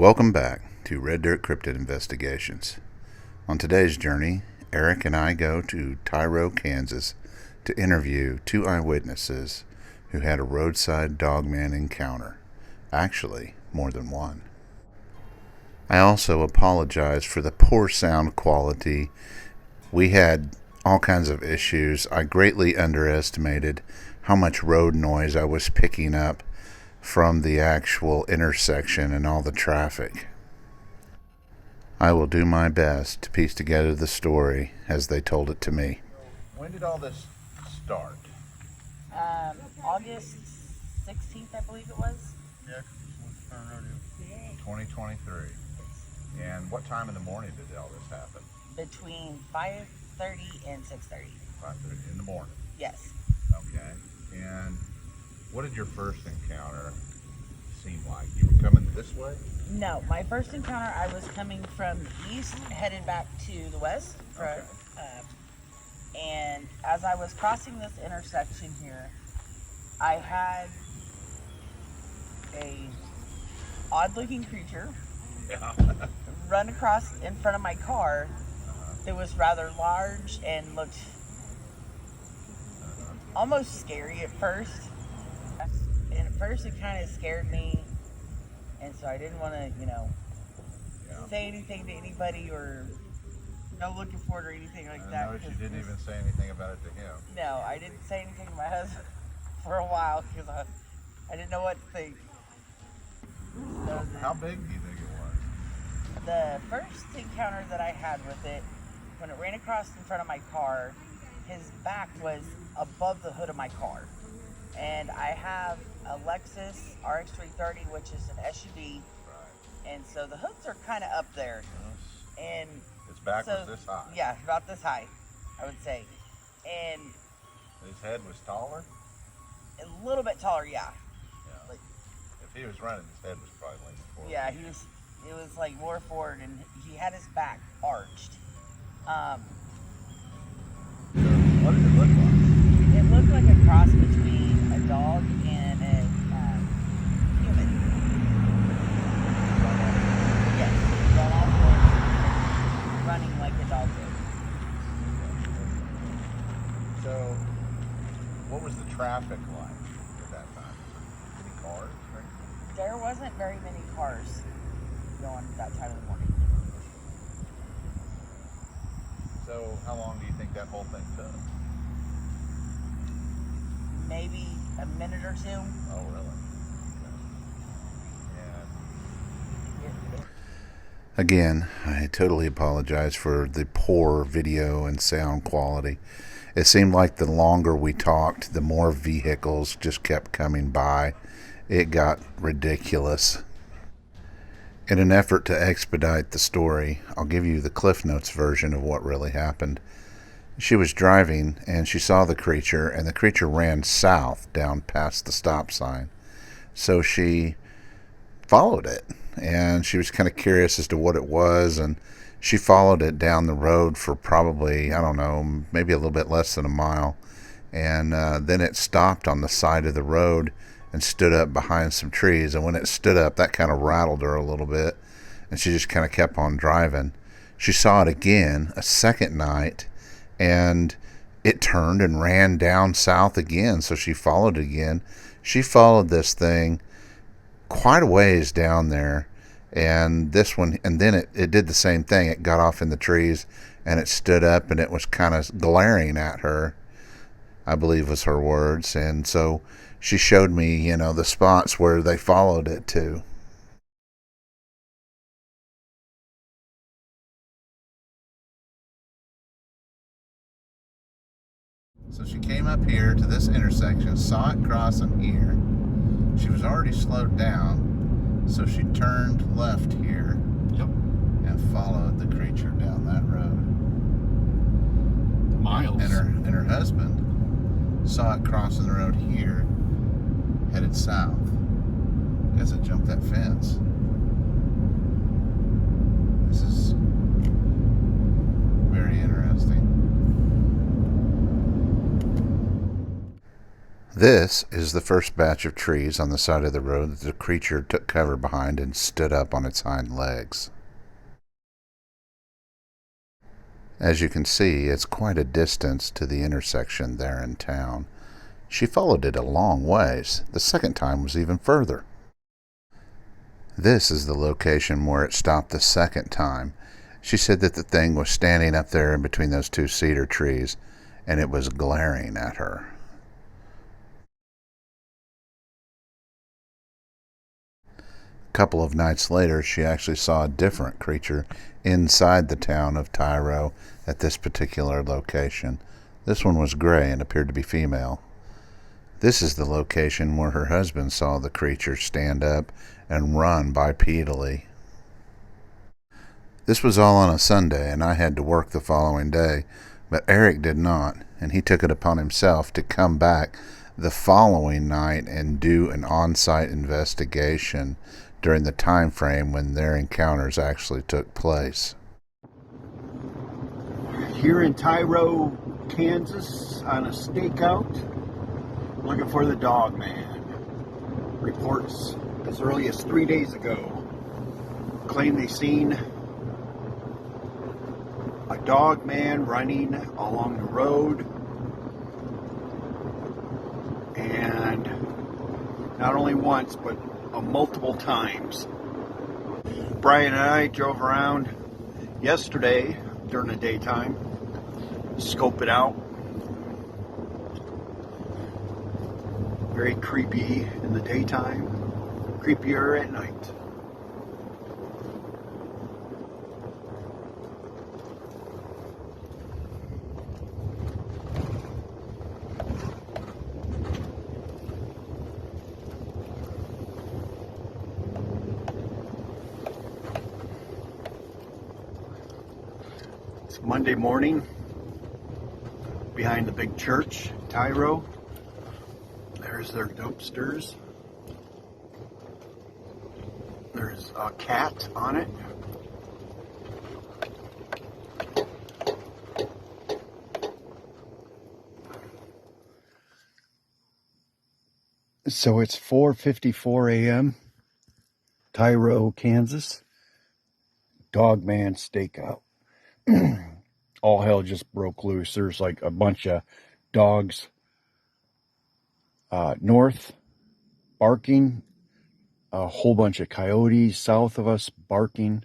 Welcome back to Red Dirt Cryptid Investigations. On today's journey, Eric and I go to Tyro, Kansas to interview two eyewitnesses who had a roadside Dogman encounter. Actually, more than one. I also apologize for the poor sound quality. We had all kinds of issues. I greatly underestimated how much road noise I was picking up from the actual intersection and all the traffic. I will do my best to piece together the story as they told it to me. When did all this start? August 16th, I believe it was. Yeah, 2023. And what time in the morning did all this happen? Between 5:30 and 6:30. 5:30 in the morning. Yes. Okay. And what did your first encounter seem like? You were coming this way? No, my first encounter, I was coming from the east, headed back to the west. Okay. And as I was crossing this intersection here, I had a odd-looking creature run across in front of my car. It was rather large and looked almost scary at first. And at first it kind of scared me, and so I didn't want to, say anything to anybody or go looking for it or anything like that. I noticed you didn't even say anything about it to him. No, I didn't say anything to my husband for a while because I didn't know what to think. So How big do you think it was? the first encounter that I had with it, when it ran across in front of my car, his back was above the hood of my car. And I have a Lexus RX 330, which is an SUV. Right. And so the hoods are kind of up there. And Its back so, was this high. Yeah, about this high, I would say. And His head was taller? a little bit taller, yeah. Yeah. Like, If he was running, his head was probably leaning forward. yeah, it was like more forward, and he had his back arched. What did it look like? It looked like a cross between a dog and a human. Yes, on all fours, running like a dog would. So, what was the traffic like at that time? Any cars? Right? There wasn't very many cars going that time of the morning. So, how long do you think that whole thing took? Maybe a minute or two. Oh, really? Okay. Again, I totally apologize for the poor video and sound quality. It seemed like the longer we talked, the more vehicles just kept coming by. It got ridiculous. In an effort to expedite the story, I'll give you the Cliff Notes version of what really happened. She was driving and she saw the creature, and the creature ran south down past the stop sign. So she followed it, and she was kind of curious as to what it was, and she followed it down the road for probably, I don't know, maybe a little bit less than a mile. And then it stopped on the side of the road and stood up behind some trees. And when it stood up, that kind of rattled her a little bit, and she just kind of kept on driving. She saw it again a second night, and it turned and ran down south again. So she followed it again. She followed this thing quite a ways down there, and this one, and then it did the same thing. It got off in the trees, and it stood up, and it was kind of glaring at her, I believe was her words. And so she showed me, the spots where they followed it to. So she came up here to this intersection, saw it crossing here. She was already slowed down, so she turned left here. Yep. And followed the creature down that road. Miles. And her husband saw it crossing the road here, headed south. I guess it jumped that fence. This is very interesting. This is the first batch of trees on the side of the road that the creature took cover behind and stood up on its hind legs. As you can see, it's quite a distance to the intersection there in town. She followed it a long ways. The second time was even further. This is the location where it stopped the second time. She said that the thing was standing up there in between those two cedar trees, and it was glaring at her. A couple of nights later, she actually saw a different creature inside the town of Tyro at this particular location. This one was gray and appeared to be female. This is the location where her husband saw the creature stand up and run bipedally. This was all on a Sunday, and I had to work the following day, but Eric did not, and he took it upon himself to come back the following night and do an on-site investigation during the time frame when their encounters actually took place. Here in Tyro, Kansas, on a stakeout, looking for the Dogman. Reports as early as 3 days ago claim they seen a Dogman running along the road, and not only once but multiple times. Brian and I drove around yesterday during the daytime, scope it out. Very creepy in the daytime, creepier at night. It's Monday morning behind the big church, Tyro. There's their dumpsters. There's a cat on it. So it's 4:54 a.m. Tyro, Kansas. Dogman stakeout. All hell just broke loose. There's like a bunch of dogs north barking, a whole bunch of coyotes south of us barking.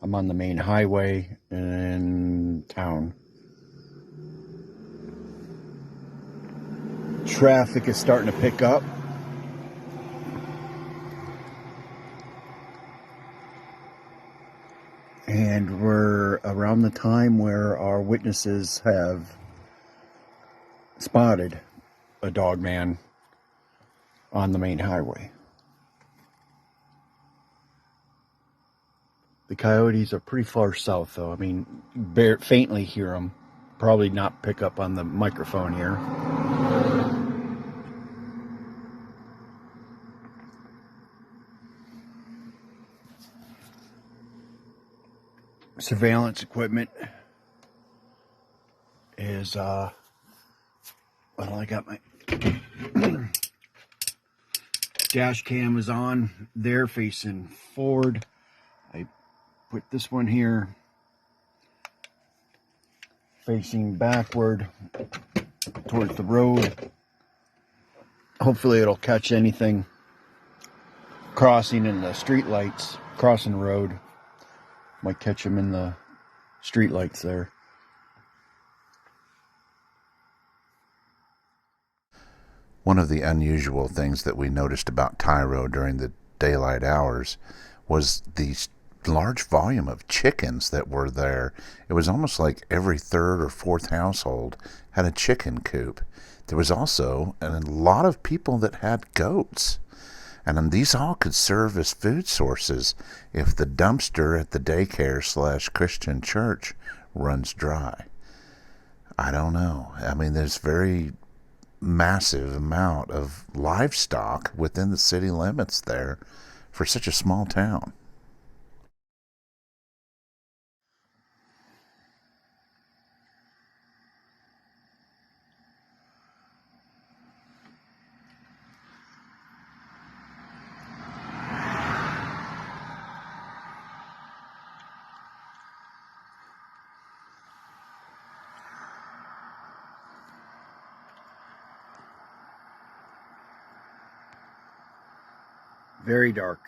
I'm on the main highway in town. Traffic is starting to pick up. And we're around the time where our witnesses have spotted a Dogman on the main highway. The coyotes are pretty far south, though. I mean, faintly hear them. Probably not pick up on the microphone here. Surveillance equipment is, well, I got my dash cam is on there facing forward. I put this one here facing backward towards the road. Hopefully it'll catch anything crossing in the street lights, crossing the road. Might catch them in the street lights there. One of the unusual things that we noticed about Tyro during the daylight hours was the large volume of chickens that were there. It was almost like every third or fourth household had a chicken coop. There was also a lot of people that had goats. And these all could serve as food sources if the dumpster at the daycare/Christian church runs dry. I don't know. I mean, there's very massive amount of livestock within the city limits there for such a small town. Very dark.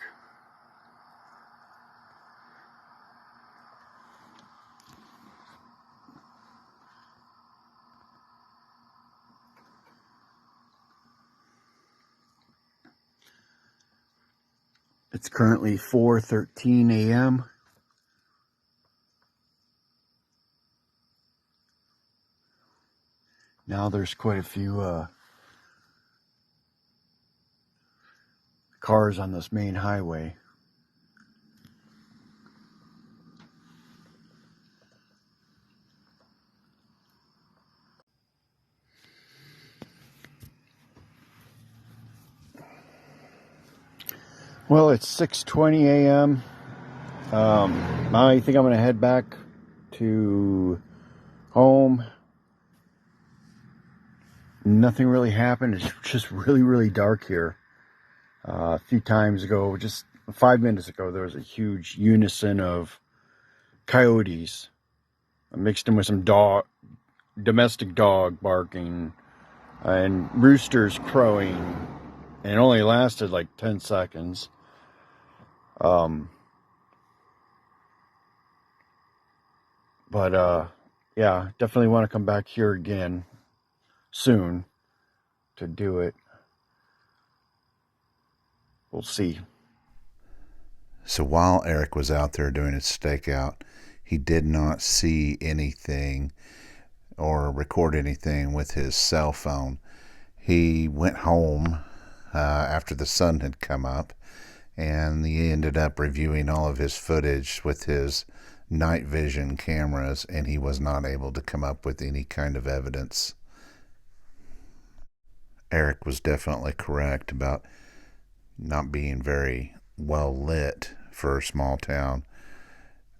It's currently 4:13 a.m. Now there's quite a few cars on this main highway. Well, it's 6:20 a.m. I think I'm going to head back to home. Nothing really happened. It's just really, really dark here. A few times ago, just 5 minutes ago, there was a huge unison of coyotes. I mixed in with some domestic dog barking and roosters crowing, and it only lasted like 10 seconds. Yeah, definitely want to come back here again soon to do it. We'll see. So while Eric was out there doing his stakeout, he did not see anything or record anything with his cell phone. He went home after the sun had come up, and he ended up reviewing all of his footage with his night vision cameras, and he was not able to come up with any kind of evidence. Eric was definitely correct about not being very well lit for a small town.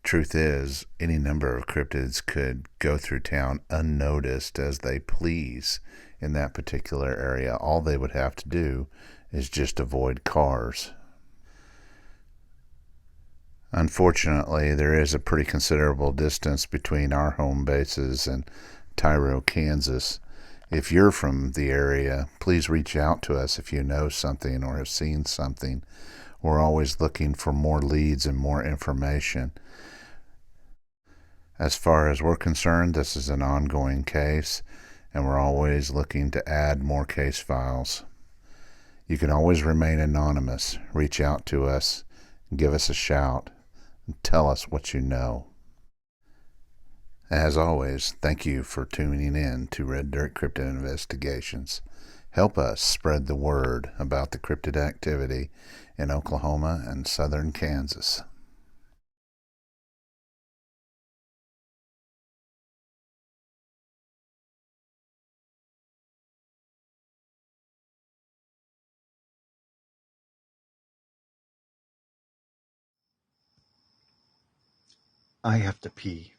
Truth is, any number of cryptids could go through town unnoticed as they please in that particular area. All they would have to do is just avoid cars. Unfortunately, there is a pretty considerable distance between our home bases and Tyro, Kansas. If you're from the area, please reach out to us if you know something or have seen something. We're always looking for more leads and more information. As far as we're concerned, this is an ongoing case, and we're always looking to add more case files. You can always remain anonymous. Reach out to us, give us a shout, and tell us what you know. As always, thank you for tuning in to Red Dirt Cryptid Investigations. Help us spread the word about the cryptid activity in Oklahoma and southern Kansas. I have to pee.